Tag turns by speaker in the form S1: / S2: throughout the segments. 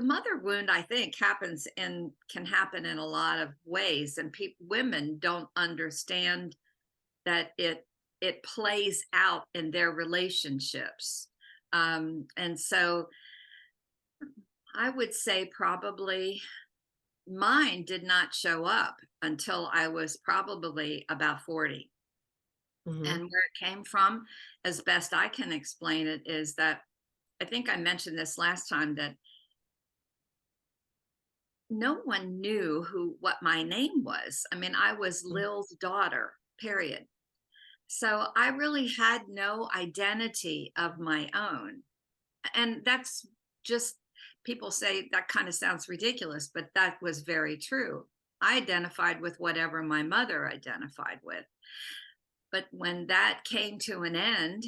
S1: the mother wound, I think, happens and can happen in a lot of ways, and women don't understand that it plays out in their relationships. And so I would say probably mine did not show up until I was probably about 40.
S2: Hmm.
S1: And where it came from, as best I can explain it, is that I think I mentioned this last time that no one knew what my name was. I mean, I was Lil's daughter, period. So I really had no identity of my own. And that's just, people say that kind of sounds ridiculous, but that was very true. I identified with whatever my mother identified with. But when that came to an end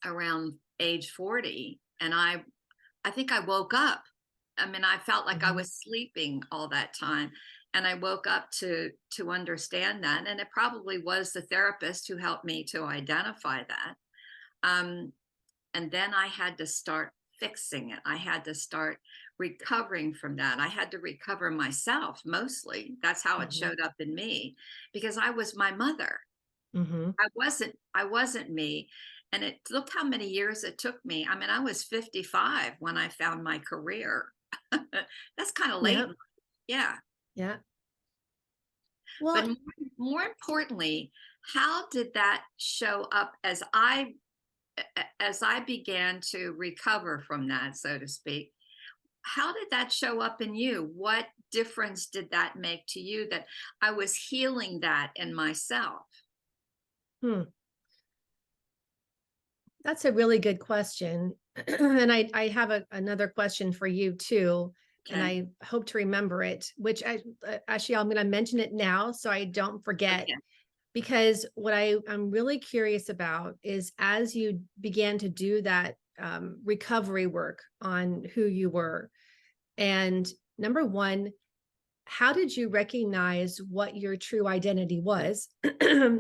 S1: around age 40, and I think I woke up. I mean, I felt like I
S2: Hmm.
S1: was sleeping all that time. And I woke up to understand that. And it probably was the therapist who helped me to identify that. Um, and then I had to start fixing it. I had to start recovering from that. I had to recover myself mostly. That's how it
S2: Hmm.
S1: showed up in me, because I was my mother.
S2: Hmm.
S1: I wasn't me. And it look how many years it took me. I mean, I was 55 when I found my career. That's kind of late.
S2: Yep.
S1: Yeah.
S2: Yeah.
S1: But
S2: Well,
S1: more importantly, how did that show up as I began to recover from that, so to speak? How did that show up in you? What difference did that make to you that I was healing that in myself?
S2: hmm, that's a really good question. And I have another question for you too. And
S1: Okay.
S2: I hope to remember it, which actually I'm going to mention it now so I don't forget.
S1: Okay.
S2: Because what I'm really curious about is as you began to do that recovery work on who you were, and number one, how did you recognize what your true identity was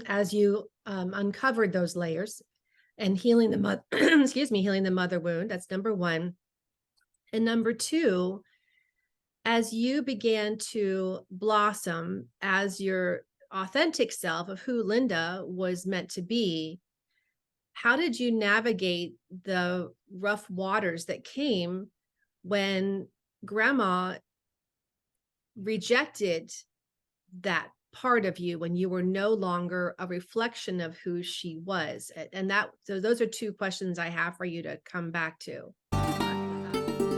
S2: as you uncovered those layers and healing the mother excuse me, healing the mother wound? That's number one. And number two, as you began to blossom as your authentic self of who Linda was meant to be, how did you navigate the rough waters that came when grandma rejected that part of you when you were no longer a reflection of who she was? And that, so those are two questions I have for you to come back to.
S1: Okay.